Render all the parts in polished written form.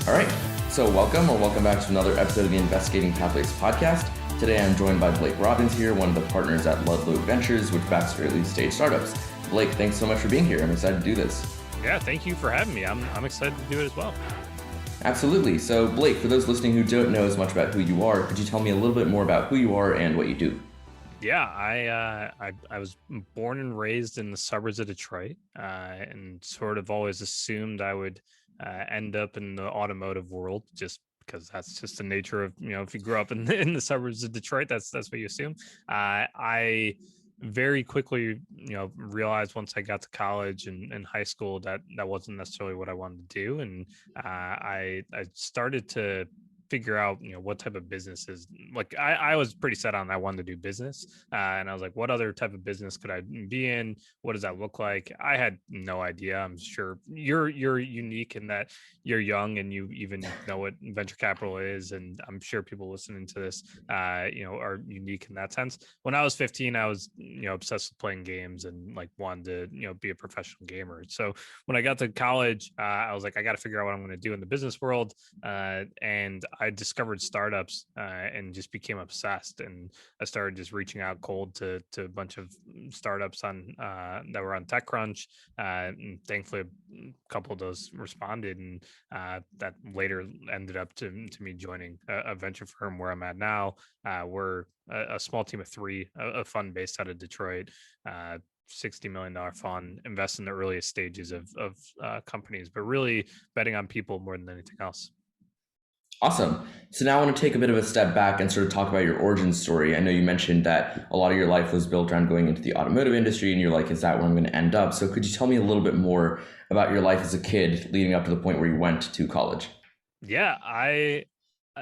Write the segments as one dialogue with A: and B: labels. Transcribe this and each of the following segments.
A: All right, so welcome back to another episode of the Investigating Pathways podcast. Today I'm joined by Blake Robbins here, one of the partners at Ludlow Ventures, which backs early stage startups. Blake, thanks so much for being here. I'm excited to do this.
B: Yeah, thank you for having me. I'm excited to do it as well.
A: Absolutely. So Blake, for those listening who don't know as much about who you are, could you tell me a little bit more about who you are and what you do?
B: Yeah, I was born and raised in the suburbs of Detroit, and sort of always assumed I would end up in the automotive world, just because that's just the nature of, if you grew up in in the suburbs of Detroit, that's what you assume. I very quickly, realized once I got to college and high school that wasn't necessarily what I wanted to do, and I started to figure out what type of businesses. Like I was pretty set on I wanted to do business, and I was like, what other type of business could I be in? What does that look like? I had no idea. I'm sure you're unique in that you're young and you even know what venture capital is, and I'm sure people listening to this are unique in that sense. When I was 15, I was obsessed with playing games and like wanted to be a professional gamer. So when I got to college, I was like, I got to figure out what I'm going to do in the business world, and I discovered startups and just became obsessed. And I started just reaching out cold to a bunch of startups on that were on TechCrunch. And thankfully, a couple of those responded, and that later ended up to me joining a venture firm where I'm at now. We're a small team of three, a fund based out of Detroit. $60 million fund, invest in the earliest stages of companies, but really betting on people more than anything else.
A: Awesome. So now I want to take a bit of a step back and sort of talk about your origin story. I know you mentioned that a lot of your life was built around going into the automotive industry, and you're like, is that where I'm going to end up? So could you tell me a little bit more about your life as a kid leading up to the point where you went to college?
B: Yeah, I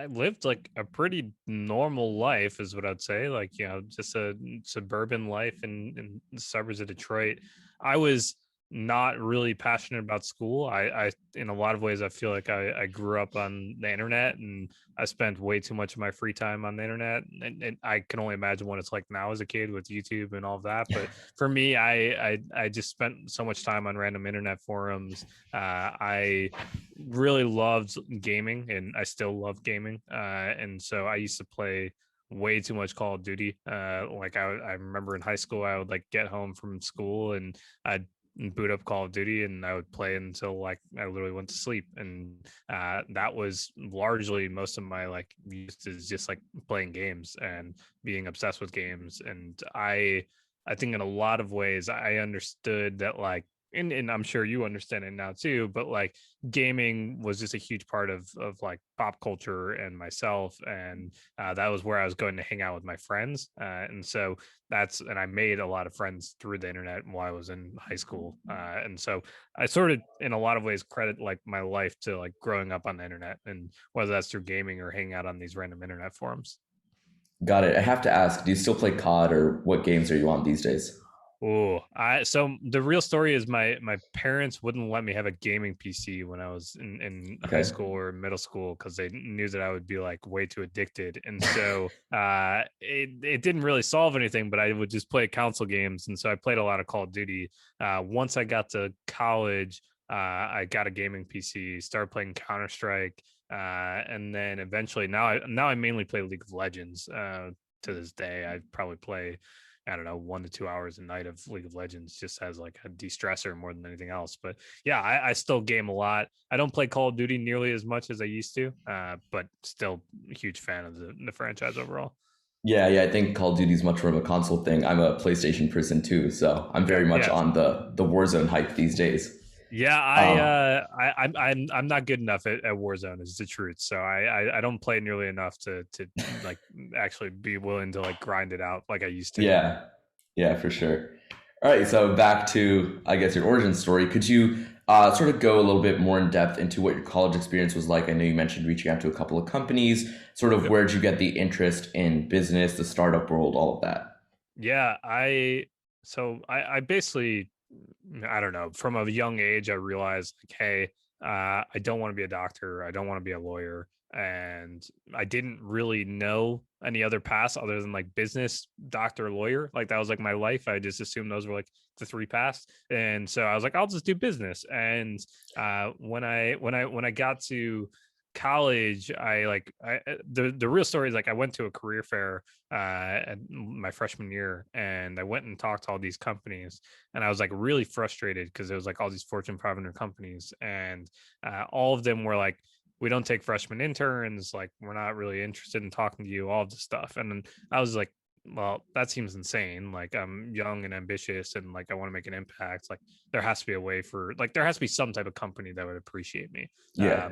B: lived like a pretty normal life, is what I'd say. Like, just a suburban life in the suburbs of Detroit. I was not really passionate about school. I in a lot of ways, I feel like I grew up on the internet, and I spent way too much of my free time on the internet. And I can only imagine what it's like now as a kid with YouTube and all of that. But for me, I just spent so much time on random internet forums. I really loved gaming, and I still love gaming. And so I used to play way too much Call of Duty. Like I remember in high school, I would like get home from school and I'd boot up Call of Duty and I would play until like I literally went to sleep. And that was largely most of my like use is just like playing games and being obsessed with games. And I think in a lot of ways I understood that like and I'm sure you understand it now too, but like gaming was just a huge part of like pop culture and myself, and that was where I was going to hang out with my friends, and so and I made a lot of friends through the internet while I was in high school, and so I sort of in a lot of ways credit like my life to like growing up on the internet, and whether that's through gaming or hanging out on these random internet forums.
A: Got it. I have to ask, do you still play COD or what games are you on these days?
B: Oh, so the real story is my parents wouldn't let me have a gaming PC when I was in high
A: Okay.
B: school or middle school because they knew that I would be like way too addicted. And so it didn't really solve anything, but I would just play console games. And so I played a lot of Call of Duty. Once I got to college, I got a gaming PC, started playing Counter-Strike, and then eventually now I mainly play League of Legends. To this day, I probably play, I don't know, 1 to 2 hours a night of League of Legends just as like a de-stressor more than anything else. But yeah, I still game a lot. I don't play Call of Duty nearly as much as I used to, but still a huge fan of the franchise overall.
A: Yeah. I think Call of Duty is much more of a console thing. I'm a PlayStation person too, so I'm
B: Okay.
A: very much
B: Yeah.
A: on the Warzone hype these days.
B: Yeah,
A: Um,
B: I'm not good enough at Warzone is the truth. So I don't play nearly enough to like actually be willing to like grind it out like I used to.
A: yeah, yeah, for sure. All right, so back to, I guess, your origin story. Could you sort of go a little bit more in depth into what your college experience was like? I know you mentioned reaching out to a couple of companies. Sort of
B: Yep.
A: where did you get the interest in business, the startup world, all of that?
B: Yeah, I basically, I don't know, from a young age I realized like, hey, I don't want to be a doctor, I don't want to be a lawyer, and I didn't really know any other paths other than like business, doctor, lawyer. Like that was like my life. I just assumed those were like the three paths, and so I was like, I'll just do business. And when I got to college, the real story is like I went to a career fair at my freshman year, and I went and talked to all these companies, and I was like really frustrated because it was like all these Fortune 500 companies, and all of them were like, we don't take freshman interns, like we're not really interested in talking to you, all of this stuff. And then I was like, well, that seems insane. Like I'm young and ambitious, and like I want to make an impact. Like there has to be a way for, like there has to be some type of company that would appreciate me.
A: Yeah.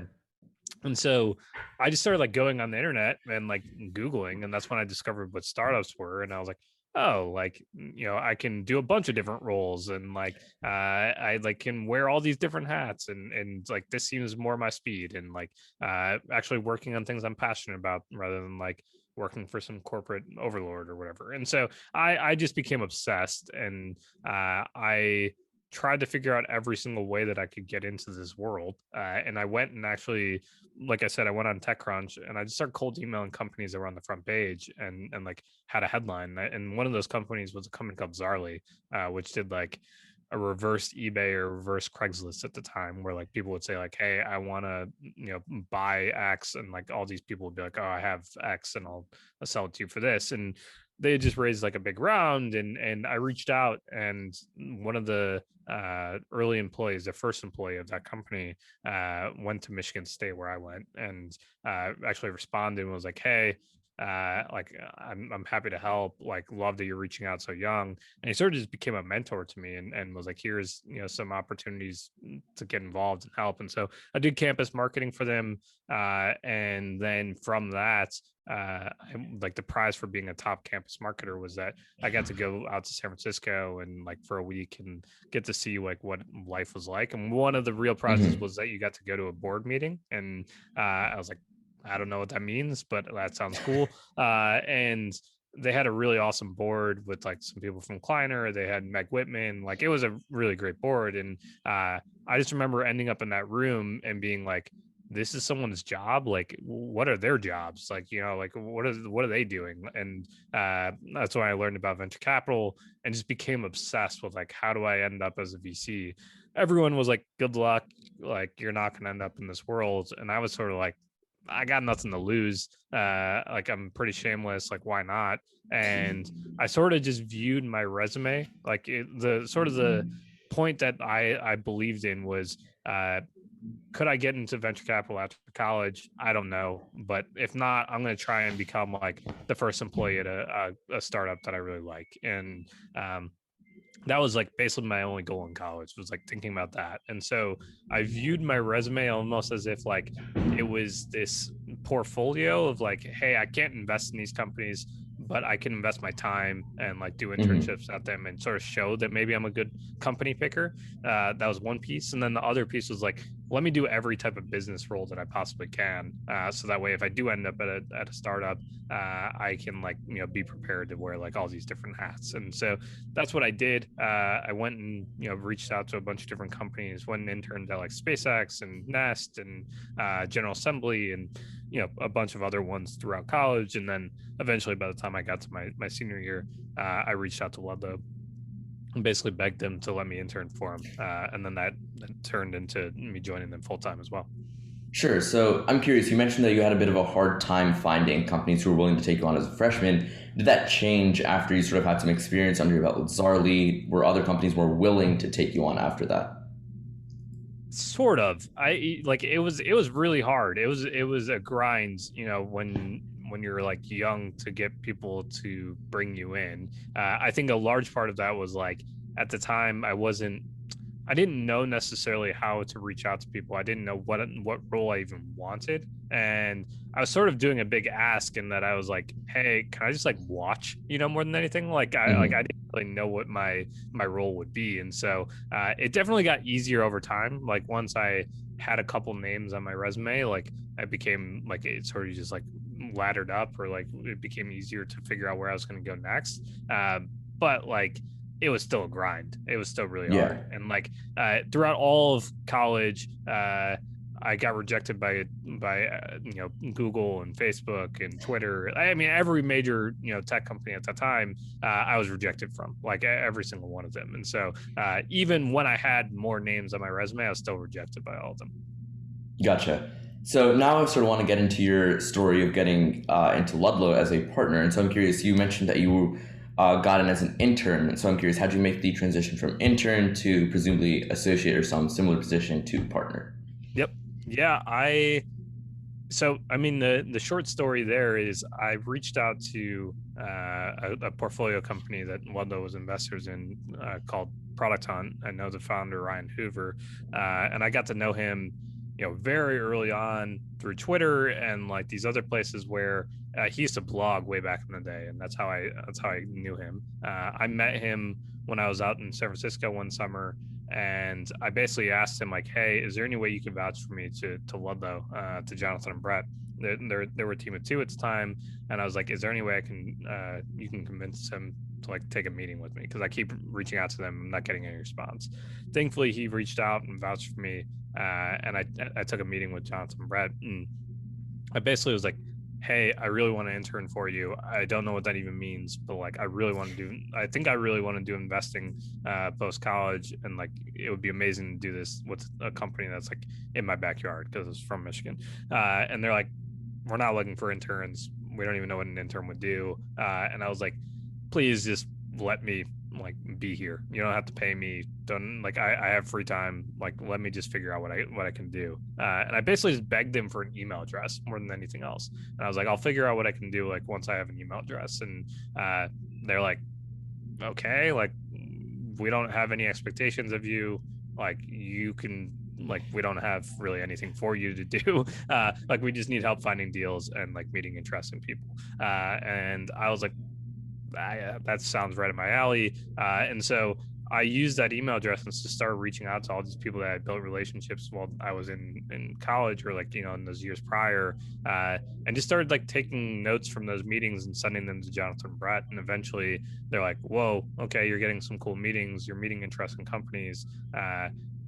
B: And so I just started like going on the internet and like Googling, and that's when I discovered what startups were. And I was like, oh, like, I can do a bunch of different roles, and like, I like can wear all these different hats, and like, this seems more my speed, and like, actually working on things I'm passionate about rather than like working for some corporate overlord or whatever. And so I just became obsessed, and I tried to figure out every single way that I could get into this world. And I went and actually, like I said, I went on TechCrunch, and I just started cold emailing companies that were on the front page, and like had a headline. And one of those companies was a company called Zarly, which did like a reverse eBay or reverse Craigslist at the time, where like people would say like, hey, I want to, buy X, and like all these people would be like, oh, I have X, and I'll sell it to you for this. And they had just raised like a big round, and I reached out, and one of the early employees, the first employee of that company, went to Michigan State where I went, and actually responded and was like, hey, like I'm happy to help, like love that you're reaching out so young. And he sort of just became a mentor to me, and was like, here's some opportunities to get involved and help. And so I did campus marketing for them, and then from that, like the prize for being a top campus marketer was that I got to go out to San Francisco and like for a week and get to see like what life was like. And one of the real prizes was that you got to go to a board meeting, and I was like, I don't know what that means, but that sounds cool. And they had a really awesome board with like some people from Kleiner. They had Meg Whitman. Like it was a really great board. And I just remember ending up in that room and being like, this is someone's job. Like, what are their jobs? Like, like what are they doing? And that's when I learned about venture capital and just became obsessed with like, how do I end up as a VC? Everyone was like, good luck. Like, you're not going to end up in this world. And I was sort of like, I got nothing to lose. Like I'm pretty shameless. Like why not? And I sort of just viewed my resume like the point that I believed in was, could I get into venture capital after college? I don't know, but if not, I'm going to try and become like the first employee at a startup that I really like. And that was like basically my only goal in college, was like thinking about that. And so I viewed my resume almost as if like it was this portfolio of like, hey, I can't invest in these companies, but I can invest my time and like do internships at them and sort of show that maybe I'm a good company picker. That was one piece. And then the other piece was like, let me do every type of business role that I possibly can. So that way, if I do end up at a startup, I can like, be prepared to wear like all these different hats. And so that's what I did. I went and, reached out to a bunch of different companies, went and interned at like SpaceX and Nest and General Assembly and, a bunch of other ones throughout college. And then eventually by the time I got to my senior year, I reached out to Ludlow and basically begged them to let me intern for them. And then that turned into me joining them full time as well.
A: Sure. So I'm curious, you mentioned that you had a bit of a hard time finding companies who were willing to take you on as a freshman. Did that change after you sort of had some experience under your belt with Zarly? Were other companies more willing to take you on after that?
B: Sort of. I like it was really hard. It was a grind, when you're like young, to get people to bring you in. I think a large part of that was like at the time I didn't know necessarily how to reach out to people. I didn't know what role I even wanted. And I was sort of doing a big ask in that I was like, hey, can I just like watch, more than anything? Like I didn't really know what my role would be. And so it definitely got easier over time. Like once I had a couple names on my resume, like I became like, it sort of just like laddered up, or like it became easier to figure out where I was going to go next. But like it was still a grind. It was still really
A: Yeah.
B: hard. And like throughout all of college, I got rejected by Google and Facebook and Twitter. I mean, every major tech company at that time, I was rejected from, like every single one of them. And so even when I had more names on my resume, I was still rejected by all of them.
A: Gotcha. So now I sort of want to get into your story of getting into Ludlow as a partner. And so I'm curious, you mentioned that you got in as an intern. And so I'm curious, how'd you make the transition from intern to presumably associate or some similar position to partner?
B: Yep. Yeah, I mean, the short story there is I reached out to a portfolio company that Ludlow was investors in called Product Hunt. I know the founder, Ryan Hoover, and I got to know him, very early on through Twitter and like these other places where he used to blog way back in the day, and that's how I knew him. I met him when I was out in San Francisco one summer, and I basically asked him like, "Hey, is there any way you can vouch for me to Ludlow, to Jonathan and Brett?" They were a team of two at the time, and I was like, "Is there any way I can you can convince him to like take a meeting with me?" Because I keep reaching out to them, I'm not getting any response. Thankfully, he reached out and vouched for me, and I took a meeting with Jonathan and Brett, and I basically was like, "Hey, I really want to intern for you. I don't know what that even means, but like, I think I really want to do investing post college, and like, it would be amazing to do this with a company that's like in my backyard because it's from Michigan." And they're like, "We're not looking for interns. We don't even know what an intern would do." And I was like, "Please just let me like be here. You don't have to pay me. Don't like I have free time. Like let me just figure out what I can do." And I basically just begged them for an email address more than anything else. And I was like, "I'll figure out what I can do like once I have an email address." And they're like, "Okay, like we don't have any expectations of you. Like you can." Like we don't have really anything for you to do. Like we just need help finding deals and like meeting interesting people. And I was like, that sounds right up my alley. And so I used that email address and just started reaching out to all these people that I built relationships while I was in college or like, in those years prior, and just started like taking notes from those meetings and sending them to Jonathan and Brett. And eventually they're like, "Whoa, okay, you're getting some cool meetings. You're meeting interesting companies."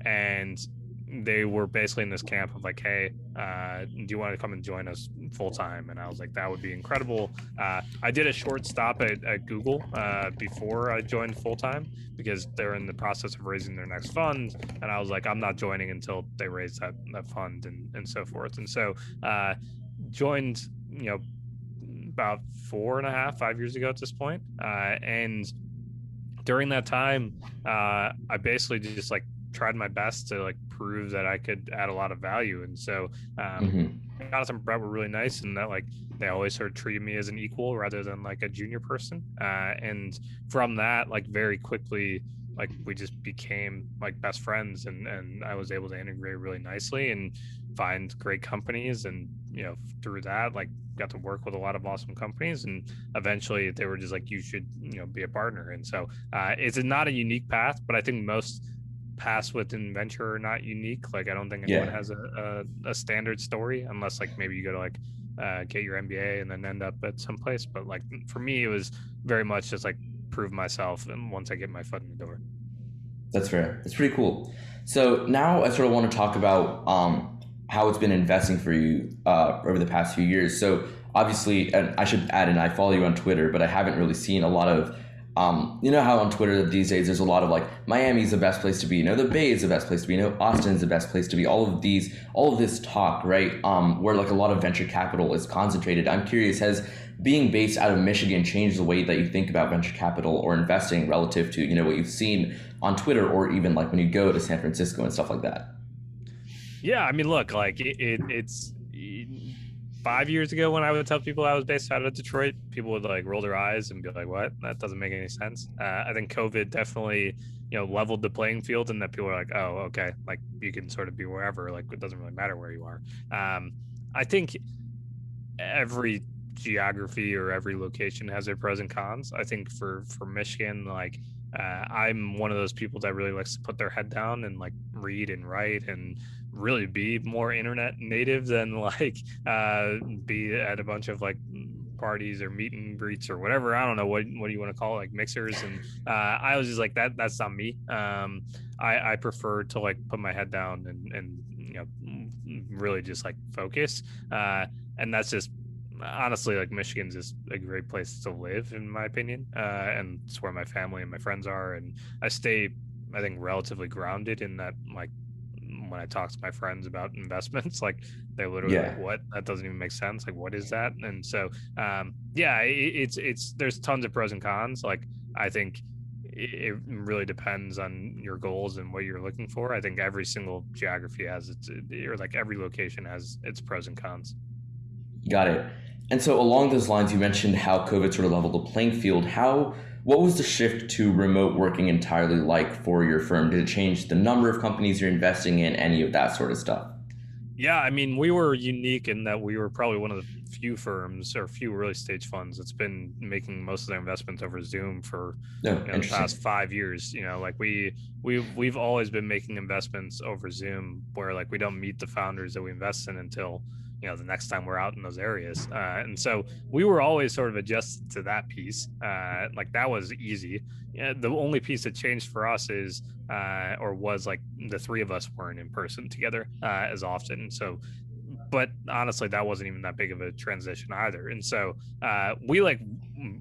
B: And they were basically in this camp of like, "Hey, do you want to come and join us full time?" And I was like, "That would be incredible." I did a short stop at Google before I joined full time because they're in the process of raising their next fund, and I was like, "I'm not joining until they raise that fund and so forth." And so joined, about 4.5, 5 years ago at this point, and during that time, I basically just like tried my best to like prove that I could add a lot of value. And so,
A: Hmm.
B: Jonathan and Brett were really nice in that like they always sort of treated me as an equal rather than like a junior person. And from that, like very quickly, like we just became like best friends, and I was able to integrate really nicely and find great companies. And through that, like got to work with a lot of awesome companies, and eventually they were just like, "You should be a partner." And so it's not a unique path, but I think most paths within venture are not unique. Like I don't think anyone
A: Yeah.
B: has a standard story unless like maybe you go to like get your MBA and then end up at some place. But like for me, it was very much just like prove myself, and once I get my foot in the door.
A: That's fair. It's pretty cool. So now I sort of want to talk about how it's been investing for you over the past few years. So obviously, and I should add in, I follow you on Twitter, but I haven't really seen a lot of, you know how on Twitter these days there's a lot of like Miami's the best place to be, the Bay is the best place to be, Austin's the best place to be. All of this talk, right? Where like a lot of venture capital is concentrated. I'm curious, has being based out of Michigan changed the way that you think about venture capital or investing relative to what you've seen on Twitter or even like when you go to San Francisco and stuff like that?
B: Yeah, I mean, look, like 5 years ago when I would tell people I was based out of Detroit, people would like roll their eyes and be like, "What? That doesn't make any sense." I think COVID definitely, leveled the playing field, and that people are like, "Oh, okay, like you can sort of be wherever. Like it doesn't really matter where you are." I think every geography or every location has their pros and cons. I think for Michigan, like I'm one of those people that really likes to put their head down and like read and write and really be more internet native than like be at a bunch of like parties or meet and greets or whatever. I don't know what do you want to call it, like mixers. And I was just like that's not me. I prefer to like put my head down and really just like focus. And that's just honestly like Michigan's just a great place to live in my opinion, and it's where my family and my friends are, and I stay, I think, relatively grounded in that like when I talk to my friends about investments. Like they're literally like,
A: Yeah.
B: "What? That doesn't even make sense. Like, what is that?" And so, yeah, it's there's tons of pros and cons. Like I think it really depends on your goals and what you're looking for. I think every single geography has its, or like every location has its pros and cons.
A: Got it. And so along those lines, you mentioned how COVID sort of leveled the playing field. What was the shift to remote working entirely like for your firm? Did it change the number of companies you're investing in, any of that sort of stuff?
B: Yeah, I mean, we were unique in that we were probably one of the few firms or few early stage funds that's been making most of their investments over Zoom for,
A: No,
B: the past
A: interesting.
B: 5 years. Like we've always been making investments over Zoom, where like we don't meet the founders that we invest in until the next time we're out in those areas. And so we were always sort of adjusted to that piece. Like that was easy. Yeah, the only piece that changed for us is or was like the three of us weren't in person together as often. So, but honestly, that wasn't even that big of a transition either. And so we like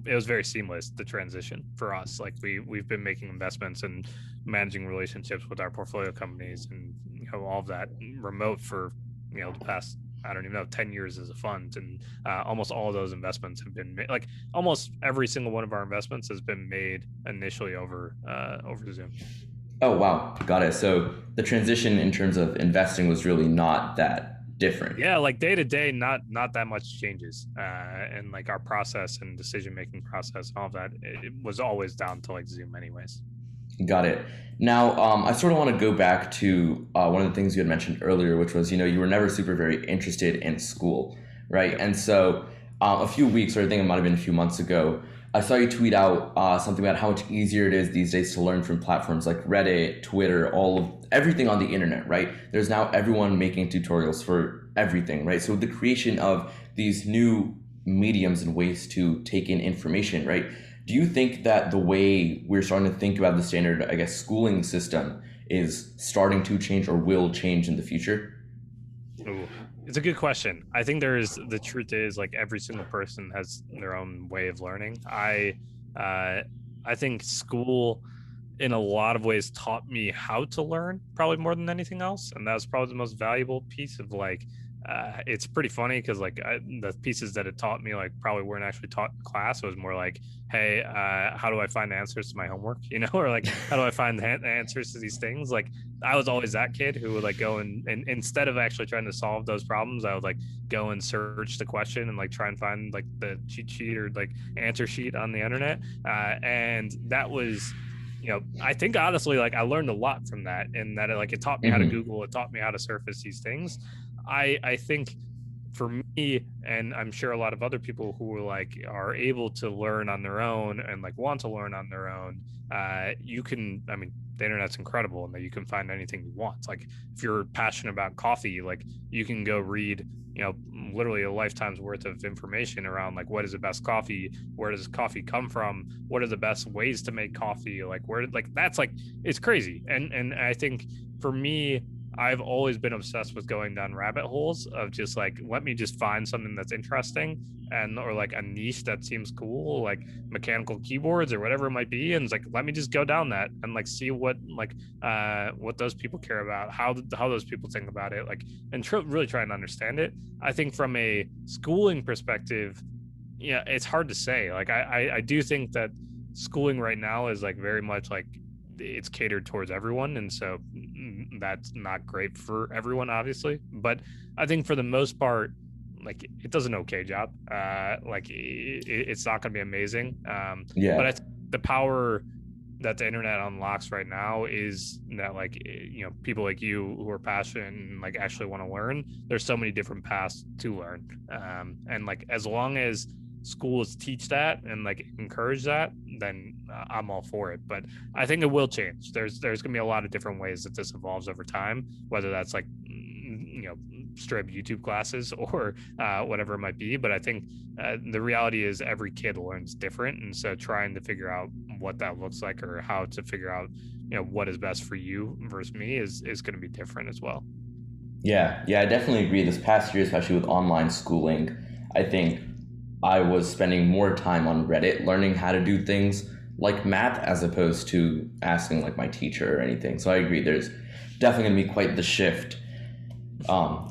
B: it was very seamless, the transition for us. Like we've been making investments and managing relationships with our portfolio companies and all of that remote for the past, I don't even know, 10 years as a fund. And almost all of those investments have been made, like almost every single one of our investments has been made initially over Zoom.
A: Oh, wow. Got it. So the transition in terms of investing was really not that different.
B: Yeah, like day to day, not that much changes, and like our process and decision making process and all of that, it was always down to like Zoom, anyways.
A: Got it. Now, I sort of want to go back to one of the things you had mentioned earlier, which was, you were never super very interested in school, right?
B: Yep.
A: And so a few weeks, or I think it might have been a few months ago, I saw you tweet out something about how much easier it is these days to learn from platforms like Reddit, Twitter, everything on the internet, right? There's now everyone making tutorials for everything, right? So the creation of these new mediums and ways to take in information, right? Do you think that the way we're starting to think about the standard, I guess, schooling system is starting to change or will change in the future?
B: Ooh, it's a good question. I think the truth is like every single person has their own way of learning. Uh, I think school in a lot of ways taught me how to learn probably more than anything else, and that was probably the most valuable piece of like it's pretty funny because like the pieces that it taught me like probably weren't actually taught in class. It was more like, hey, how do I find answers to my homework, or like how do I find the answers to these things. Like I was always that kid who would like go and instead of actually trying to solve those problems, I would like go and search the question and like try and find like the cheat sheet or like answer sheet on the internet. And that was, I think honestly, like I learned a lot from that, and that it taught me how to
A: Mm-hmm.
B: Google, it taught me how to surface these things. I think for me, and I'm sure a lot of other people who are able to learn on their own and like want to learn on their own, you can, I mean, the internet's incredible and that you can find anything you want. Like if you're passionate about coffee, like you can go read, literally a lifetime's worth of information around like what is the best coffee, where does coffee come from, what are the best ways to make coffee, like where, like that's like it's crazy. And I think for me, I've always been obsessed with going down rabbit holes of just like, let me just find something that's interesting and or like a niche that seems cool, like mechanical keyboards or whatever it might be. And it's like, let me just go down that and like see what those people care about, how those people think about it, like, and really try and understand it. I think from a schooling perspective, yeah, it's hard to say. Like I do think that schooling right now is like very much like it's catered towards everyone, and so that's not great for everyone, obviously. But I think for the most part, like it does an okay job. Like it's not going to be amazing, but I
A: Yeah.
B: think the power that the internet unlocks right now is that like people like you who are passionate and like actually want to learn, there's so many different paths to learn, and like as long as schools teach that and like encourage that, then I'm all for it. But I think it will change. There's gonna be a lot of different ways that this evolves over time, whether that's like straight YouTube classes or whatever it might be. But I think the reality is every kid learns different, and so trying to figure out what that looks like or how to figure out what is best for you versus me is going to be different as well.
A: Yeah. Yeah, I definitely agree. This past year, especially with online schooling, I think I was spending more time on Reddit learning how to do things like math as opposed to asking like my teacher or anything. So I agree. definitely going to be quite the shift.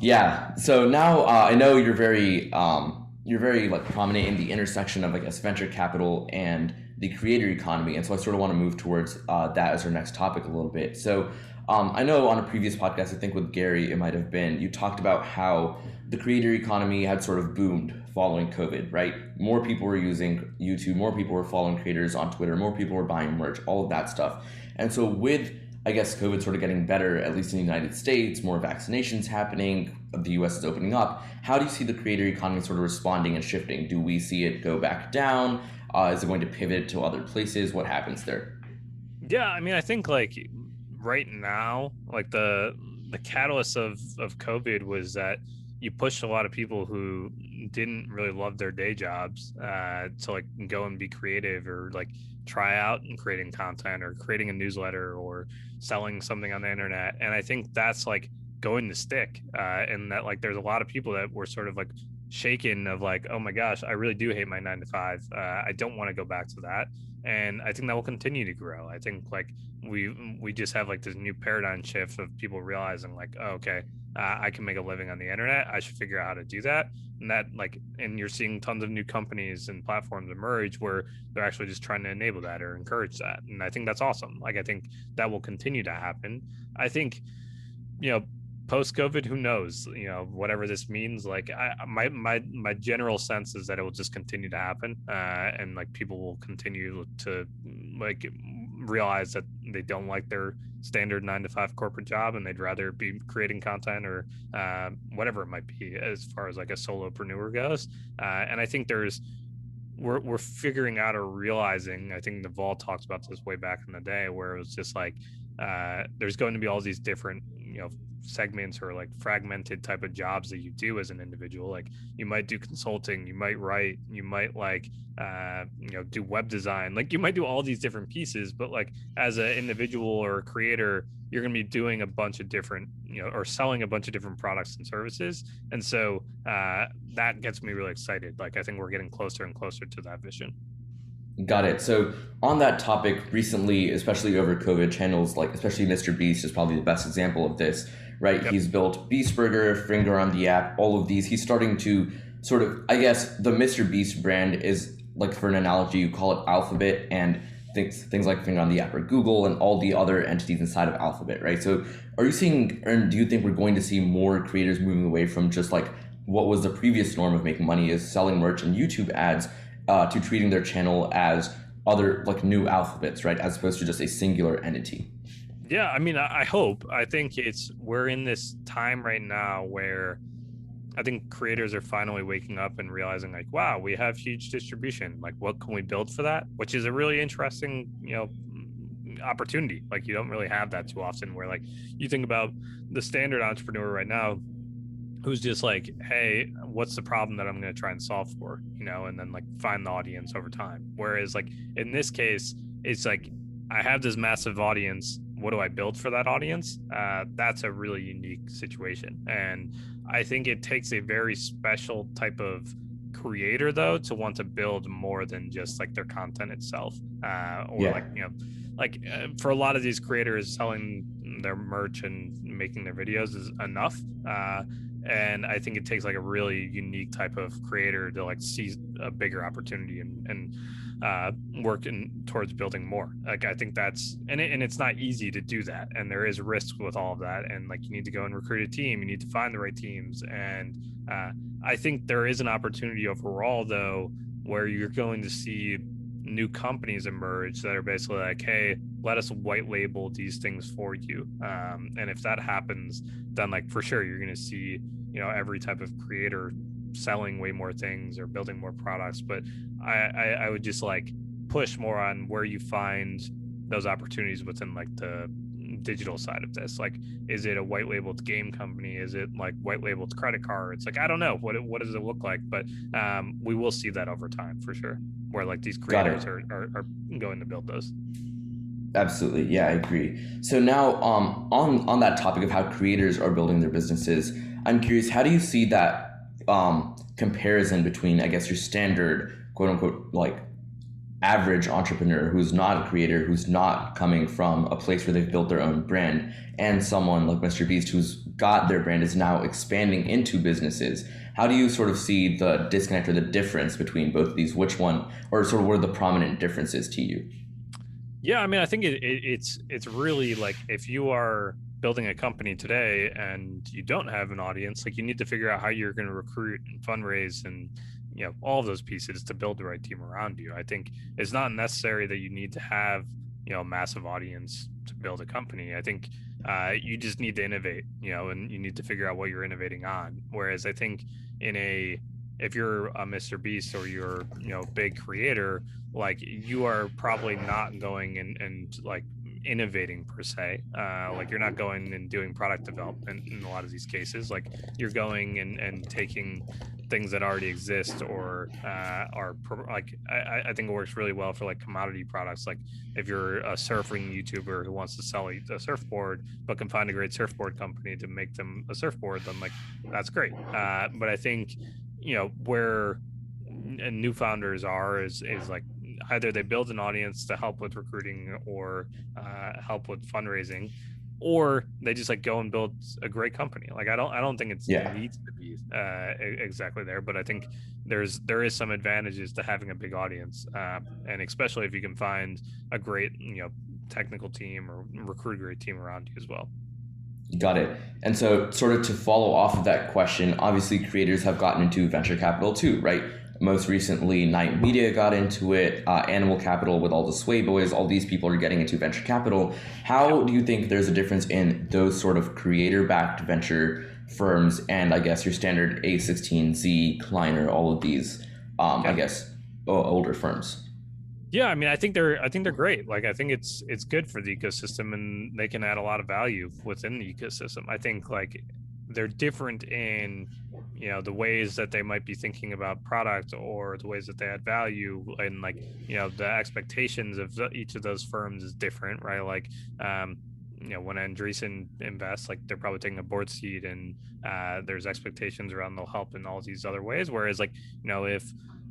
A: Yeah. So now I know you're very like prominent in the intersection of, I guess, venture capital and the creator economy, and so I sort of want to move towards that as our next topic a little bit. So I know on a previous podcast, I think with Gary, it might have been, you talked about how the creator economy had sort of boomed following COVID, right? More people were using YouTube, more people were following creators on Twitter, more people were buying merch, all of that stuff. And so with, I guess, COVID sort of getting better, at least in the United States, more vaccinations happening, the US is opening up. How do you see the creator economy sort of responding and shifting? Do we see it go back down? Is it going to pivot to other places? What happens there?
B: Yeah, I mean, I think like right now, like the catalyst of COVID was that you pushed a lot of people who didn't really love their day jobs to like go and be creative, or like try out and creating content or creating a newsletter or selling something on the internet. And I think that's like going to stick, and that like there's a lot of people that were sort of like shaken of like, oh my gosh, I really do hate my 9 to 5. I don't want to go back to that. And I think that will continue to grow. I think like we just have like this new paradigm shift of people realizing like, oh, okay, I can make a living on the internet. I should figure out how to do that. And that like, and you're seeing tons of new companies and platforms emerge where they're actually just trying to enable that or encourage that. And I think that's awesome. Like, I think that will continue to happen. I think, you know, post COVID, who knows, you know, whatever this means, like my general sense is that it will just continue to happen, and like people will continue to like realize that they don't like their standard 9 to 5 corporate job, and they'd rather be creating content or whatever it might be as far as like a solopreneur goes. And I think we're figuring out or realizing, I think Naval talked about this way back in the day, where it was just like there's going to be all these different, you know, segments or like fragmented type of jobs that you do as an individual. Like you might do consulting, you might write, you might like you know, do web design, like you might do all these different pieces, but like as an individual or a creator, you're going to be doing a bunch of different, you know, or selling a bunch of different products and services. And so that gets me really excited. Like I think we're getting closer and closer to that vision.
A: Got it. So on that topic, recently, especially over COVID, channels like especially Mr. Beast is probably the best example of this, right?
B: Yep.
A: He's built Beast Burger, Finger on the app, all of these. He's starting to sort of, I guess, the Mr. Beast brand is like, for an analogy, you call it Alphabet, and things like Finger on the app or Google and all the other entities inside of Alphabet, right? So are you seeing, or do you think we're going to see more creators moving away from just like what was the previous norm of making money, is selling merch and YouTube ads, to treating their channel as other like new alphabets, right, as opposed to just a singular entity?
B: Yeah, I mean, I hope. I think we're in this time right now where I think creators are finally waking up and realizing like, wow, we have huge distribution. Like, what can we build for that? Which is a really interesting, you know, opportunity. Like, you don't really have that too often, where like you think about the standard entrepreneur right now who's just like, hey, what's the problem that I'm going to try and solve for, you know, and then like find the audience over time. Whereas like in this case, it's like, I have this massive audience. What do I build for that audience? That's a really unique situation. And I think it takes a very special type of creator though to want to build more than just like their content itself, or
A: Yeah.
B: like, you know, like for a lot of these creators, selling their merch and making their videos is enough. And I think it takes like a really unique type of creator to like see a bigger opportunity and working towards building more. Like I think that's, and it's not easy to do that, and there is risk with all of that, and like you need to go and recruit a team, you need to find the right teams, and I think there is an opportunity overall though where you're going to see new companies emerge that are basically like, hey, let us white label these things for you, and if that happens, then like for sure you're going to see, you know, every type of creator selling way more things or building more products. But I would just like push more on where you find those opportunities within like the digital side of this. Like, is it a white labeled game company? Is it like white labeled credit cards? Like, I don't know what does it look like, but we will see that over time for sure, where like these creators are going to build those.
A: Absolutely. Yeah, I agree. So now on that topic of how creators are building their businesses, I'm curious, how do you see that comparison between, I guess, your standard quote unquote like average entrepreneur who's not a creator, who's not coming from a place where they've built their own brand, and someone like Mr. Beast who's got their brand is now expanding into businesses. How do you sort of see the disconnect or the difference between both of these? Which one, or sort of what are the prominent differences to you?
B: Yeah, I mean, I think it's really like if you are building a company today and you don't have an audience, like you need to figure out how you're going to recruit and fundraise and all of those pieces to build the right team around you. I think it's not necessary that you need to have a massive audience to build a company. I think you just need to innovate, and you need to figure out what you're innovating on. Whereas I think in a if you're a Mr. Beast or you're big creator, like you are probably not going and like innovating per se. Like you're not going and doing product development in a lot of these cases. Like you're going and taking things that already exist or are like I think it works really well for like commodity products. Like if you're a surfing YouTuber who wants to sell a surfboard but can find a great surfboard company to make them a surfboard, then like that's great. But I think where new founders are is like either they build an audience to help with recruiting or help with fundraising, or they just like go and build a great company. Like I don't think it
A: Yeah.
B: needs to be exactly there, but I think there is some advantages to having a big audience, and especially if you can find a great technical team or recruit a great team around you as well.
A: Got it. And so, sort of to follow off of that question, obviously creators have gotten into venture capital too, right? Most recently, Night Media got into it, Animal Capital with all the Sway Boys, all these people are getting into venture capital. How do you think there's a difference in those sort of creator backed venture firms and I guess your standard A16Z, Kleiner, all of these, I
B: Yeah.
A: guess, older firms?
B: Yeah, I mean, I think they're great. Like, I think it's good for the ecosystem, and they can add a lot of value within the ecosystem. I think like they're different in the ways that they might be thinking about product or the ways that they add value, and like the expectations of each of those firms is different, right? Like, when Andreessen invests, like they're probably taking a board seat, and there's expectations around they'll help in all these other ways. Whereas like if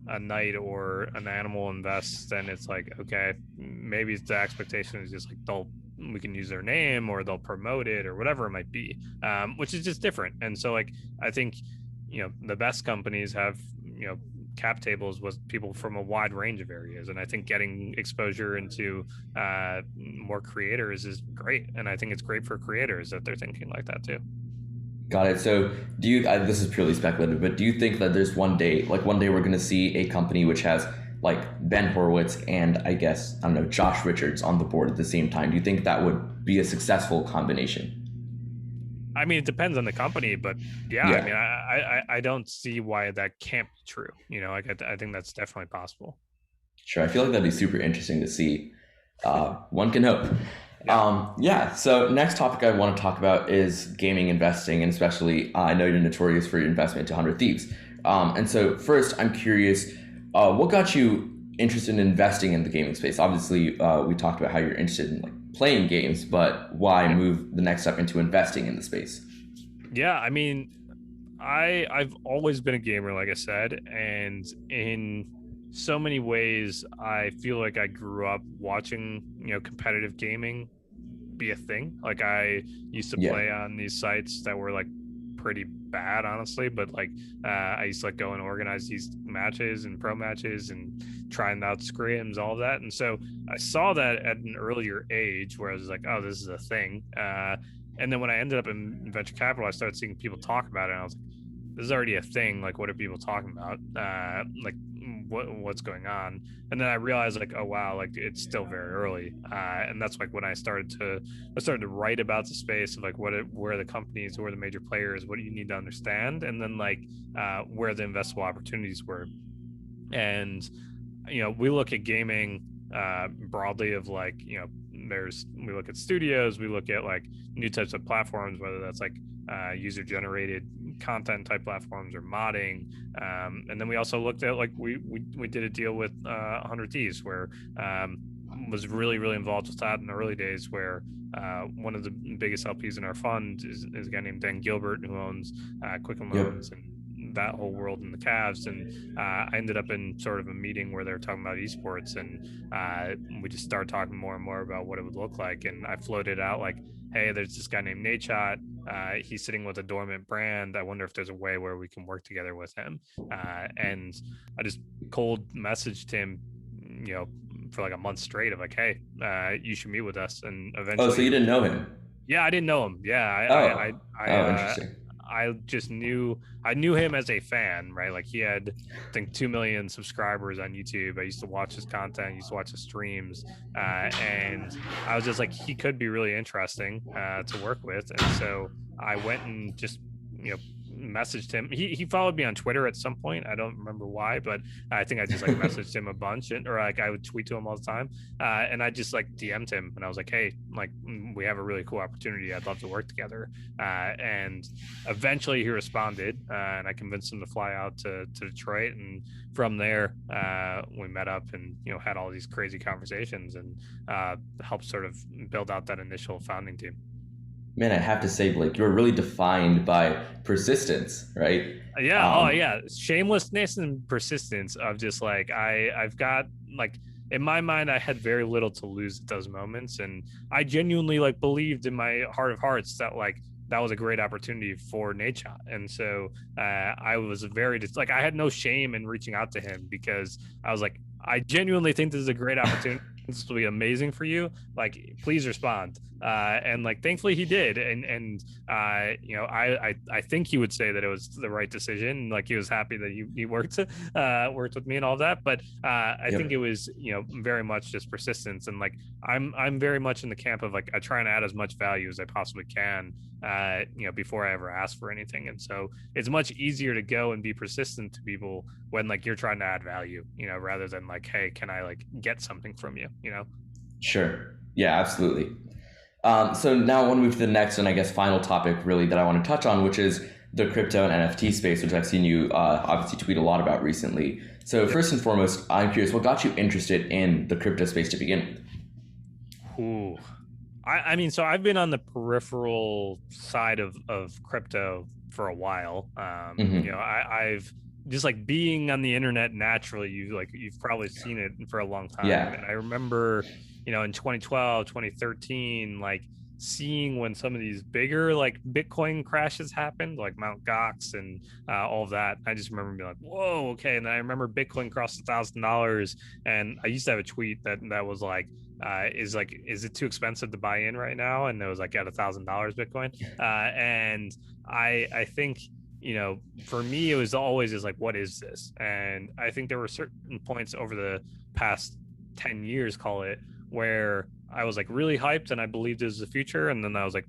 B: a knight or an animal invests, then it's like, okay, maybe the expectation is just like we can use their name or they'll promote it or whatever it might be, which is just different. And so like I think the best companies have cap tables with people from a wide range of areas, and I think getting exposure into more creators is great, and I think it's great for creators that they're thinking like that too.
A: Got it. So, do you? This is purely speculative, but do you think that there's one day we're going to see a company which has like Ben Horowitz and I guess I don't know Josh Richards on the board at the same time? Do you think that would be a successful combination?
B: I mean, it depends on the company, but yeah, I mean,
A: Yeah,
B: I don't see why that can't be true. Like I think that's definitely possible.
A: sure. I feel like that'd be super interesting to see. One can hope.
B: Yeah.
A: Yeah. So next topic I want to talk about is gaming investing, and especially I know you're notorious for your investment to 100 Thieves. And so first, I'm curious, what got you interested in investing in the gaming space? Obviously, we talked about how you're interested in like playing games, but why
B: Yeah.
A: move the next step into investing in the space?
B: Yeah. I mean, I've always been a gamer, like I said, and in so many ways, I feel like I grew up watching, competitive gaming be a thing. Like I used to
A: Yeah.
B: play on these sites that were like pretty bad, honestly, but like I used to like go and organize these matches and pro matches and trying out scrims, all of that. And so I saw that at an earlier age where I was like, oh, this is a thing. And then when I ended up in venture capital, I started seeing people talk about it, and I was like, this is already a thing. Like, what are people talking about? Like, what's going on? And then I realized, like, oh wow, like it's still very early. And that's like when I started to write about the space of like where the companies, who are the major players, what do you need to understand, and then like where the investable opportunities were. And we look at gaming broadly of like we look at studios, we look at like new types of platforms, whether that's like user generated content type platforms or modding, and then we also looked at like we did a deal with 100 Thieves where was really involved with that in the early days, where one of the biggest LPs in our fund is a guy named Dan Gilbert, who owns Quicken
A: Yep.
B: Loans and that whole world in the Cavs. And I ended up in sort of a meeting where they were talking about esports, and we just started talking more and more about what it would look like. And I floated out like, hey, there's this guy named Nadeshot. He's sitting with a dormant brand. I wonder if there's a way where we can work together with him. And I just cold messaged him, for like a month straight of like, hey, you should meet with us. And
A: Oh, so
B: eventually,
A: you didn't know him?
B: yeah, I didn't know him. Yeah,
A: Oh, oh, interesting.
B: I just I knew him as a fan, right? Like he had, I think, 2 million subscribers on YouTube. I used to watch his content, used to watch his streams, and I was just like, he could be really interesting to work with. And so I went and just, messaged him. He followed me on Twitter at some point. I don't remember why, but I think I just like messaged him a bunch, or like I would tweet to him all the time. And I just like DM'd him, and I was like, hey, like we have a really cool opportunity. I'd love to work together. And eventually he responded, and I convinced him to fly out to Detroit. And from there, we met up and, had all these crazy conversations, and helped sort of build out that initial founding team.
A: Man, I have to say, Blake, you're really defined by persistence, right?
B: Yeah. Oh, yeah. Shamelessness and persistence of just like, I've got like, in my mind, I had very little to lose at those moments. And I genuinely like believed in my heart of hearts that like, that was a great opportunity for Nadeshot. And so I was very just like, I had no shame in reaching out to him, because I was like, I genuinely think this is a great opportunity. This will be amazing for you. Like, please respond. And like, thankfully he did. And I think he would say that it was the right decision. Like, he was happy that he worked with me and all that. But I think it was, very much just persistence. And like, I'm very much in the camp of like, I try and add as much value as I possibly can, before I ever ask for anything. And so it's much easier to go and be persistent to people when like you're trying to add value, rather than like, hey, can I like get something from you?
A: Sure. Yeah, absolutely. So now I want to move to the next and I guess final topic really that I want to touch on, which is the crypto and NFT space, which I've seen you obviously tweet a lot about recently. So first and foremost, I'm curious, what got you interested in the crypto space to begin with?
B: Ooh. I mean, so I've been on the peripheral side of crypto for a while. I've just like being on the internet naturally, you've probably seen it for a long time.
A: Yeah.
B: And I remember, in 2012, 2013, like seeing when some of these bigger like Bitcoin crashes happened, like Mount Gox and all of that. I just remember being like, whoa, okay. And then I remember Bitcoin crossed $1,000, and I used to have a tweet that was like, is it too expensive to buy in right now? And it was like at $1,000 Bitcoin. And I think, for me, it was always just like, what is this? And I think there were certain points over the past 10 years, call it, where I was like really hyped and I believed it was the future. And then I was like,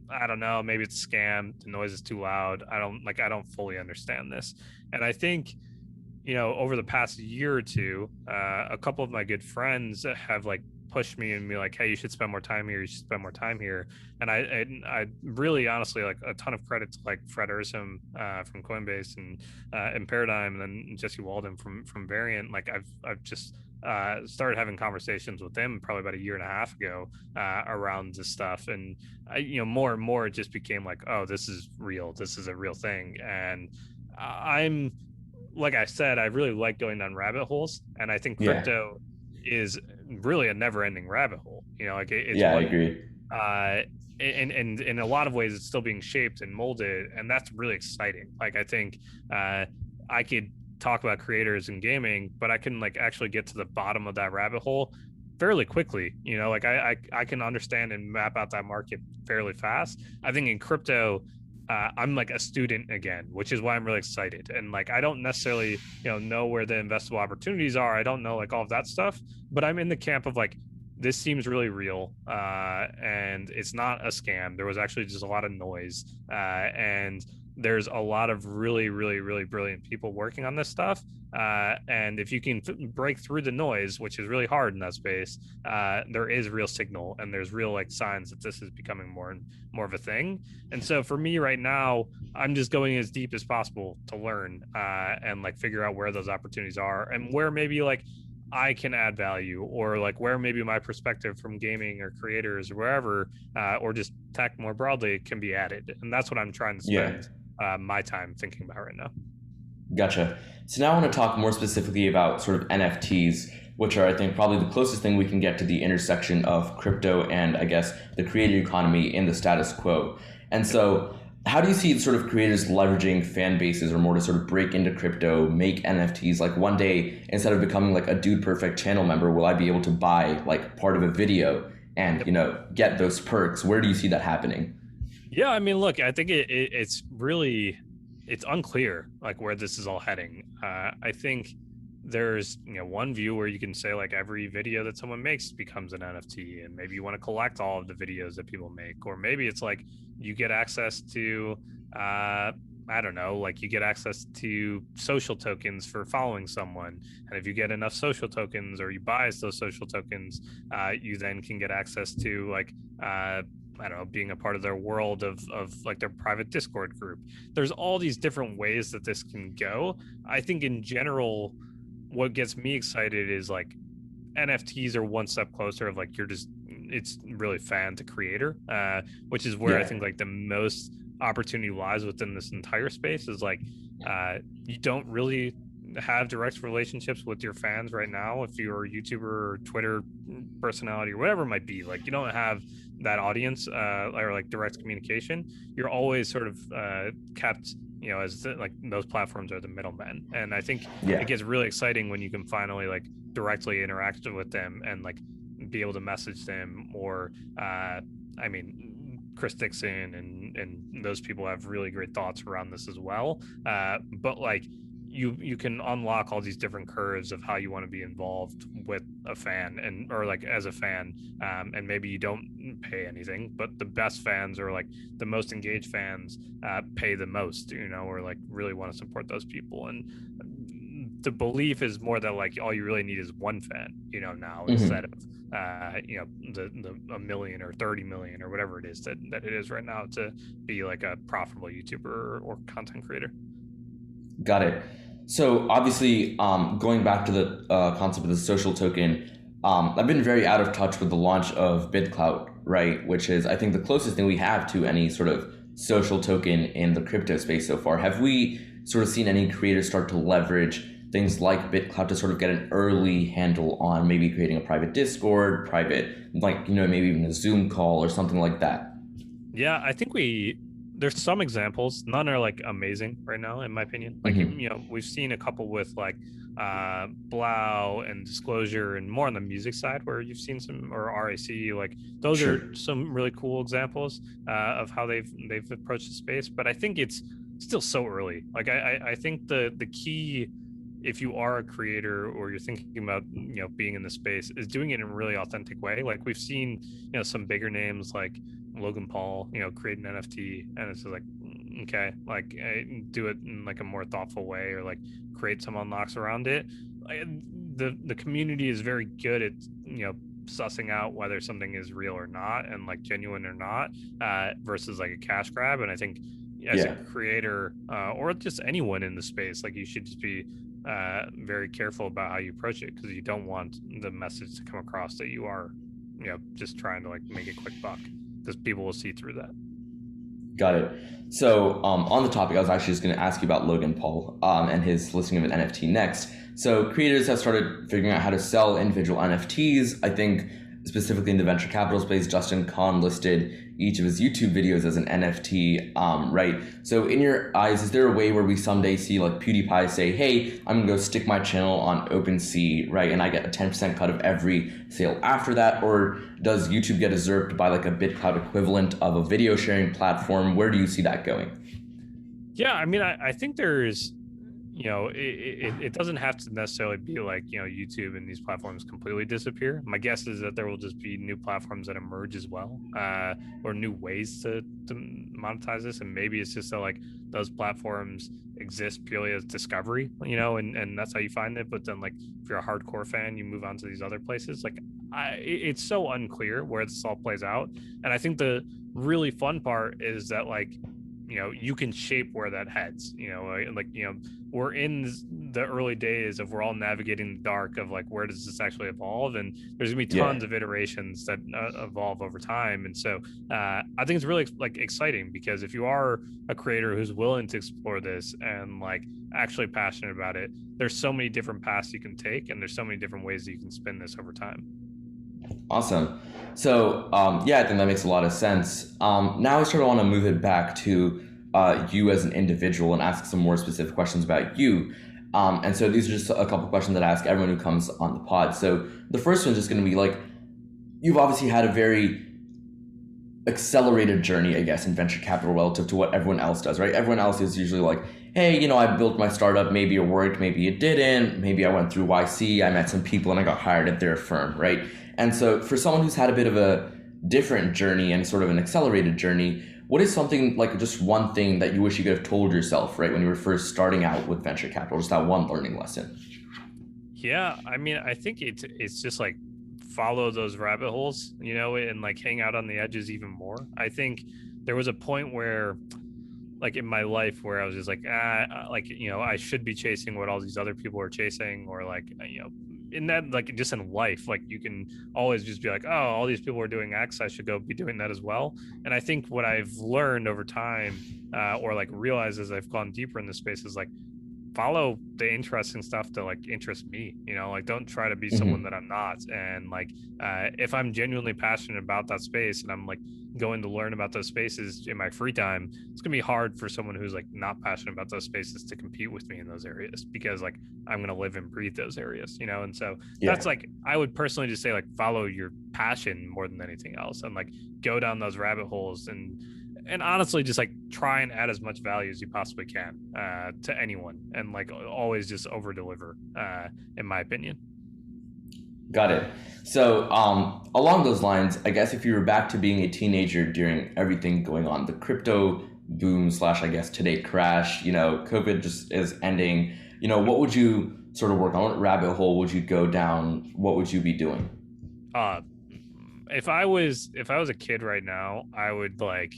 B: I don't know, maybe it's a scam. The noise is too loud. I don't fully understand this. And I think, over the past year or two, a couple of my good friends have like pushed me and be like, hey, you should spend more time here. You should spend more time here. And I really honestly, like, a ton of credit to like Fred Ursum from Coinbase and Paradigm, and then Jesse Walden from Variant. Like I've just started having conversations with them probably about a year and a half ago around this stuff. And more and more it just became like, oh, this is real. This is a real thing. And I'm, like I said, I really like going down rabbit holes. And I think crypto is really a never-ending rabbit hole. It's
A: I agree.
B: And in a lot of ways it's still being shaped and molded, and that's really exciting. Like, I think I could talk about creators and gaming, but I can like actually get to the bottom of that rabbit hole fairly quickly. Like I can understand and map out that market fairly fast. I think in crypto, I'm like a student again, which is why I'm really excited. And like, I don't necessarily, know where the investable opportunities are. I don't know like all of that stuff, but I'm in the camp of like, this seems really real, and it's not a scam. There was actually just a lot of noise, and there's a lot of really, really, really brilliant people working on this stuff. And if you can break through the noise, which is really hard in that space, there is real signal, and there's real like signs that this is becoming more and more of a thing. And so for me right now, I'm just going as deep as possible to learn, and like figure out where those opportunities are, and where maybe like I can add value, or like where maybe my perspective from gaming or creators or wherever, or just tech more broadly, can be added. And that's what I'm trying to spend my time thinking about right now.
A: Gotcha. So now I want to talk more specifically about sort of NFTs, which are, I think, probably the closest thing we can get to the intersection of crypto and, I guess, the creator economy in the status quo. And
B: Yep.
A: so, how do you see sort of creators leveraging fan bases or more to sort of break into crypto, make NFTs? Like one day, instead of becoming like a Dude Perfect channel member, will I be able to buy like part of a video and,
B: Yep.
A: get those perks? Where do you see that happening?
B: Yeah, I mean, look, I think it's really it's unclear like where this is all heading. I think there's one view where you can say like every video that someone makes becomes an NFT, and maybe you want to collect all of the videos that people make, or maybe it's like you get access to I don't know, like you get access to social tokens for following someone, and if you get enough social tokens or you buy those social tokens, you then can get access to like I don't know, being a part of their world of like their private Discord group. There's all these different ways that this can go. I think in general, what gets me excited is like NFTs are one step closer of like it's really fan to creator, which is where I
A: Yeah.
B: think like the most opportunity lies within this entire space is like you don't really have direct relationships with your fans right now if you're a YouTuber or Twitter personality or whatever it might be. Like you don't have that audience or like direct communication. You're always sort of kept as like those platforms are the middlemen, and I think it
A: Yeah.
B: gets really exciting when you can finally like directly interact with them and like be able to message them, or I mean Chris Dixon and those people have really great thoughts around this as well, but like you can unlock all these different curves of how you want to be involved with a fan and or like as a fan, and maybe you don't pay anything, but the best fans or like the most engaged fans pay the most, or like really want to support those people. And the belief is more that like all you really need is one fan, now instead of
A: Hmm.
B: the a million or 30 million or whatever it is that it is right now to be like a profitable YouTuber or content creator.
A: Got it. So obviously, going back to the concept of the social token, I've been very out of touch with the launch of BitClout, right? Which is, I think, the closest thing we have to any sort of social token in the crypto space so far. Have we sort of seen any creators start to leverage things like BitClout to sort of get an early handle on maybe creating a private Discord, private, like, maybe even a Zoom call or something like that?
B: Yeah, I think there's some examples. None are like amazing right now, in my opinion. Like
A: Hmm.
B: we've seen a couple with like Blau and Disclosure and more on the music side where you've seen some, or RAC, like those
A: Sure.
B: are some really cool examples of how they've approached the space. But I think it's still so early. Like I think the key, if you are a creator or you're thinking about being in the space, is doing it in a really authentic way. Like we've seen some bigger names like Logan Paul create an NFT, and it's just like okay, like do it in like a more thoughtful way, or like create some unlocks around it. The community is very good at sussing out whether something is real or not and like genuine or not, versus like a cash grab. And I think as a
A: Yeah.
B: creator or just anyone in the space, like you should just be very careful about how you approach it, because you don't want the message to come across that you are just trying to like make a quick buck, because people will see through that.
A: Got it. So, on the topic, I was actually just going to ask you about Logan Paul and his listing of an NFT next. So, creators have started figuring out how to sell individual NFTs. I think specifically in the venture capital space, Justin Kahn listed each of his YouTube videos as an NFT, right? So, in your eyes, is there a way where we someday see like PewDiePie say, "Hey, I'm gonna go stick my channel on OpenSea, right, and I get a 10% cut of every sale after that," or does YouTube get usurped by like a BitClout equivalent of a video sharing platform? Where do you see that going?
B: Yeah, I mean, I think there's, it doesn't have to necessarily be like, YouTube and these platforms completely disappear. My guess is that there will just be new platforms that emerge as well, or new ways to monetize this. And maybe it's just that like those platforms exist purely as discovery, and that's how you find it. But then like if you're a hardcore fan, you move on to these other places. Like it's so unclear where this all plays out. And I think the really fun part is that like you can shape where that heads, like we're in the early days of we're all navigating the dark of like where does this actually evolve, and there's gonna be
A: Yeah.
B: tons of iterations that evolve over time. And so I think it's really like exciting, because if you are a creator who's willing to explore this and like actually passionate about it, there's so many different paths you can take, and there's so many different ways that you can spin this over time.
A: Awesome. So, yeah, I think that makes a lot of sense. Now I sort of want to move it back to you as an individual and ask some more specific questions about you. And so these are just a couple questions that I ask everyone who comes on the pod. So the first one's just going to be like, you've obviously had a very accelerated journey, I guess, in venture capital relative to what everyone else does, right? Everyone else is usually like, hey, I built my startup, maybe it worked, maybe it didn't, maybe I went through YC, I met some people and I got hired at their firm, right? And so for someone who's had a bit of a different journey and sort of an accelerated journey, what is something like just one thing that you wish you could have told yourself, right, when you were first starting out with venture capital, just that one learning lesson?
B: Yeah, I mean, I think it's just like follow those rabbit holes, and like hang out on the edges even more. I think there was a point where, like in my life, where I was just like, like I should be chasing what all these other people are chasing, or like in that, like just in life, like you can always just be like, oh, all these people are doing X, I should go be doing that as well. And I think what I've learned over time, or like realized as I've gone deeper in the space, is like follow the interesting stuff that like interests me, like don't try to be someone
A: Mm-hmm.
B: that I'm not. And like if I'm genuinely passionate about that space and I'm like going to learn about those spaces in my free time, it's gonna be hard for someone who's like not passionate about those spaces to compete with me in those areas, because like I'm gonna live and breathe those areas. And so
A: Yeah.
B: that's like, I would personally just say like follow your passion more than anything else, and like go down those rabbit holes, and honestly just like try and add as much value as you possibly can to anyone, and like always just over deliver, in my opinion.
A: Got it. So, along those lines, I guess if you were back to being a teenager during everything going on, the crypto boom slash, I guess today crash, COVID just is ending, what would you sort of work on? What rabbit hole would you go down? What would you be doing?
B: uh if I was a kid right now, I would like,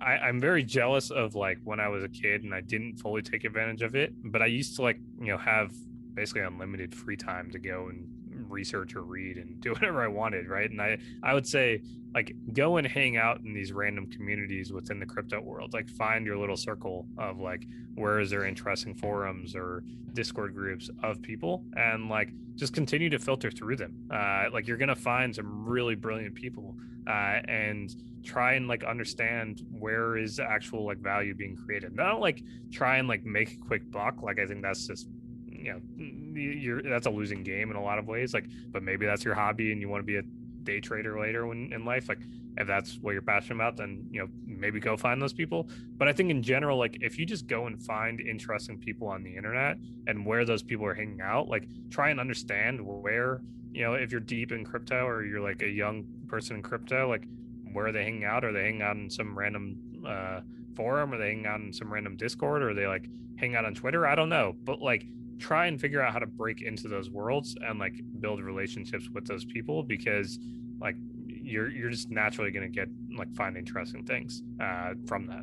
B: I'm very jealous of like when I was a kid and I didn't fully take advantage of it, but I used to like, have basically unlimited free time to go and research or read and do whatever I wanted, right? And I would say like go and hang out in these random communities within the crypto world. Like find your little circle of like where is there interesting forums or Discord groups of people, and like just continue to filter through them. Like you're gonna find some really brilliant people, and try and like understand where is the actual like value being created. Not like try and like make a quick buck. Like I think that's just, that's a losing game in a lot of ways. Like, but maybe that's your hobby and you want to be a day trader later when in life. Like if that's what you're passionate about, then maybe go find those people. But I think in general, like if you just go and find interesting people on the internet and where those people are hanging out, like try and understand where, if you're deep in crypto or you're like a young person in crypto, like where are they hanging out? Are they hanging out in some random forum? Are they hanging out in some random Discord? Or are they like hang out on Twitter? I don't know. But like try and figure out how to break into those worlds and like build relationships with those people, because like you're just naturally going to get like find interesting things from that.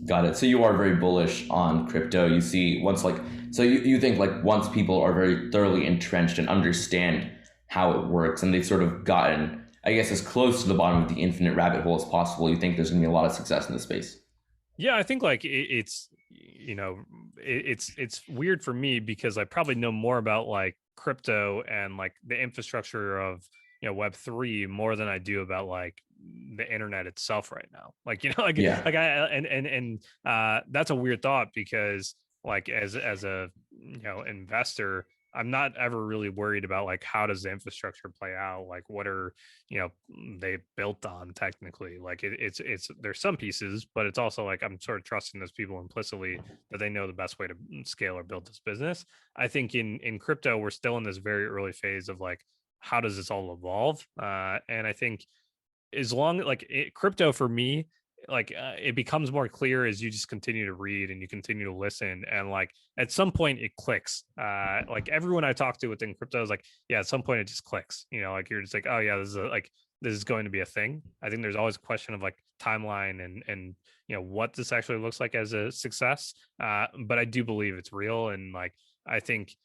A: Got it. So you are very bullish on crypto. You see once like, so you think like once people are very thoroughly entrenched and understand how it works and they've sort of gotten, I guess, as close to the bottom of the infinite rabbit hole as possible, you think there's going to be a lot of success in this space?
B: Yeah, I think like it's it's weird for me because I probably know more about like crypto and like the infrastructure of Web3 more than I do about like the internet itself right now. Like
A: Yeah.
B: like I and that's a weird thought, because like as a investor, I'm not ever really worried about like how does the infrastructure play out, like what are you know they built on technically. Like it's there's some pieces, but it's also like I'm sort of trusting those people implicitly that they know the best way to scale or build this business. I think in crypto we're still in this very early phase of like how does this all evolve, and I think as long like crypto for me, like it becomes more clear as you just continue to read and you continue to listen, and like at some point it clicks. Like everyone I talk to within crypto is like, yeah, at some point it just clicks. Like you're just like, oh yeah, this is going to be a thing. I think there's always a question of like timeline and what this actually looks like as a success. But I do believe it's real, and like I think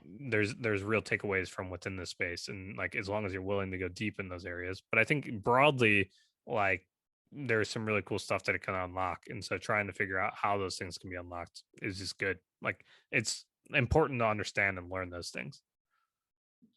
B: there's real takeaways from within this space, and like as long as you're willing to go deep in those areas. But I think broadly, like there's some really cool stuff that it can unlock, and so trying to figure out how those things can be unlocked is just good. Like it's important to understand and learn those things.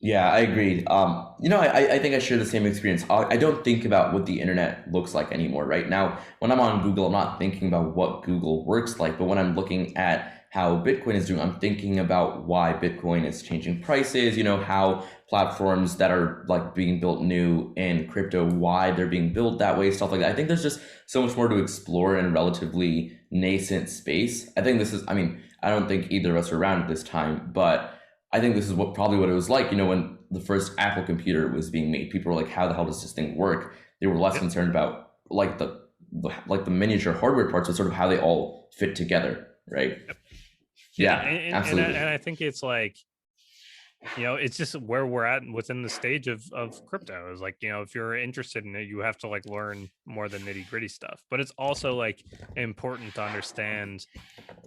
A: Yeah, I agreed. I think I share the same experience. I don't think about what the internet looks like anymore. Right now, when I'm on Google, I'm not thinking about what Google works like, but when I'm looking at how Bitcoin is doing, I'm thinking about why Bitcoin is changing prices, how platforms that are like being built new in crypto, why they're being built that way, stuff like that. I think there's just so much more to explore in a relatively nascent space. I mean, I don't think either of us are around at this time, but I think this is probably what it was like, when the first Apple computer was being made. People were like, "How the hell does this thing work?" They were less
B: Yep.
A: concerned about like the miniature hardware parts, but sort of how they all fit together, right?
B: Yep. Yeah,
A: Yeah,
B: and
A: absolutely.
B: I think it's like, it's just where we're at within the stage of crypto is like, if you're interested in it, you have to like learn more than nitty gritty stuff. But it's also like important to understand,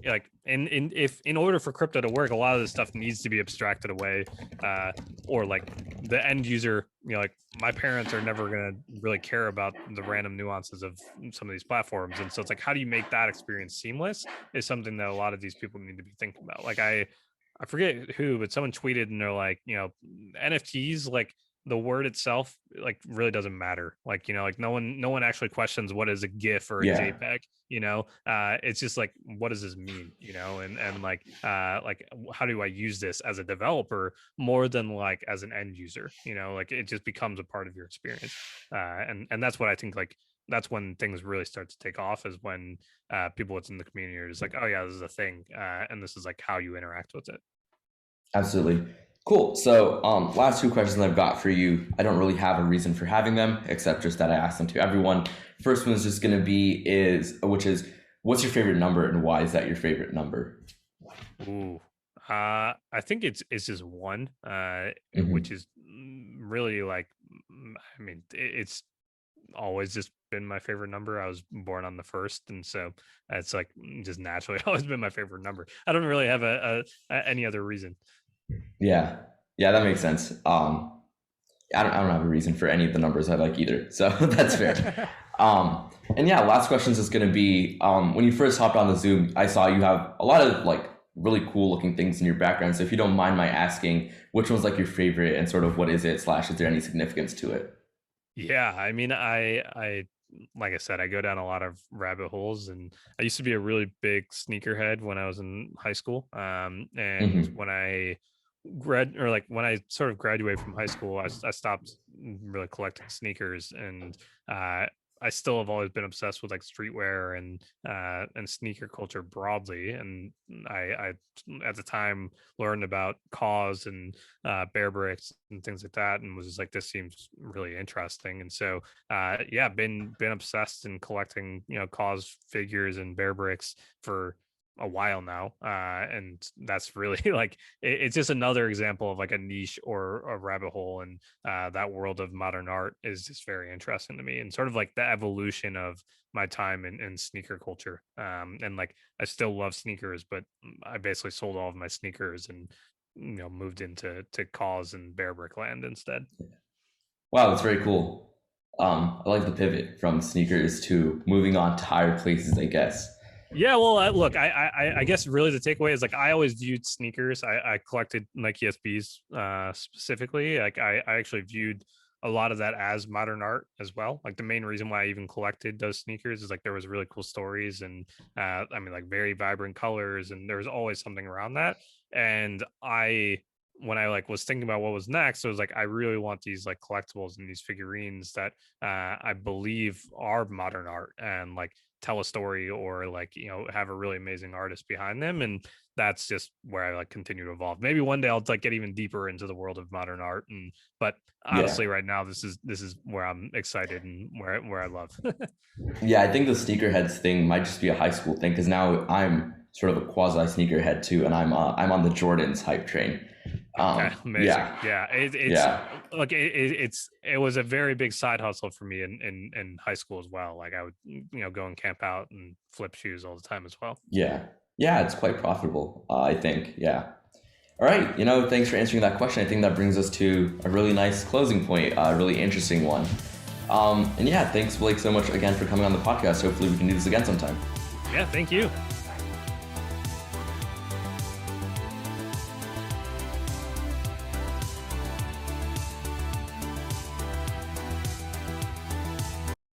B: like if in order for crypto to work, a lot of this stuff needs to be abstracted away, uh or like the end user, like my parents are never going to really care about the random nuances of some of these platforms, and so it's like, how do you make that experience seamless is something that a lot of these people need to be thinking about. Like I forget who, but someone tweeted and they're like, NFTs, like the word itself, like really doesn't matter. Like, like no one actually questions what is a GIF or a
A: Yeah,
B: JPEG. It's just like, what does this mean? And like how do I use this as a developer more than like as an end user? Like it just becomes a part of your experience. And that's what I think, like that's when things really start to take off, is when people within the community are just like, oh yeah, this is a thing, and this is like how you interact with it.
A: absolutely. Cool. So, last two questions I've got for you. I don't really have a reason for having them, except just that I asked them to everyone. First one is just going to be which is, what's your favorite number and why is that your favorite number?
B: Ooh. I think it's just one, which
A: Hmm.
B: is really like, I mean, it's always just been my favorite number. I was born on the first, and so it's like just naturally always been my favorite number. I don't really have any other reason.
A: Yeah, yeah, that makes sense. I don't have a reason for any of the numbers I like either, so that's fair. And yeah, last question is going to be, when you first hopped on the Zoom, I saw you have a lot of like really cool looking things in your background. So if you don't mind my asking, which one's like your favorite and sort of what is it, slash, is there any significance to it?
B: Yeah, I mean, I like I said, I go down a lot of rabbit holes, and I used to be a really big sneakerhead when I was in high school. And
A: Hmm.
B: when I when I sort of graduated from high school, I stopped really collecting sneakers, and uh, I still have always been obsessed with like streetwear and sneaker culture broadly. And I at the time learned about cause and bear bricks and things like that, and was just like, this seems really interesting. And so yeah, been obsessed in collecting, cause figures and bear bricks for a while now, and that's really like it's just another example of like a niche or a rabbit hole, and that world of modern art is just very interesting to me, and sort of like the evolution of my time in sneaker culture. And like I still love sneakers, but I basically sold all of my sneakers and moved into cause and bear brick land instead.
A: Wow, that's very cool. I like the pivot from sneakers to moving on to higher places, I guess.
B: Yeah, well, look, I guess really the takeaway is like I always viewed sneakers. I collected Nike SBs specifically. Like I actually viewed a lot of that as modern art as well. Like the main reason why I even collected those sneakers is like there was really cool stories, and I mean like very vibrant colors, and there was always something around that. And when I like was thinking about what was next, it was like I really want these like collectibles and these figurines that I believe are modern art, and like tell a story, or like have a really amazing artist behind them. And that's just where I like continue to evolve. Maybe one day I'll like get even deeper into the world of modern art, and but
A: Yeah.
B: honestly right now this is where I'm excited and where I love.
A: Yeah, I think the sneakerheads thing might just be a high school thing because now I'm sort of a quasi sneakerhead too, and I'm on the Jordans hype train.
B: Okay, amazing.
A: Yeah,
B: Yeah, it's
A: yeah,
B: like it was a very big side hustle for me in high school as well. Like I would go and camp out and flip shoes all the time as well.
A: yeah. Yeah, it's quite profitable, I think. Yeah. All right. Thanks for answering that question. I think that brings us to a really nice closing point, a really interesting one. And yeah, thanks, Blake, so much again for coming on the podcast. Hopefully we can do this again sometime.
B: Yeah, thank you.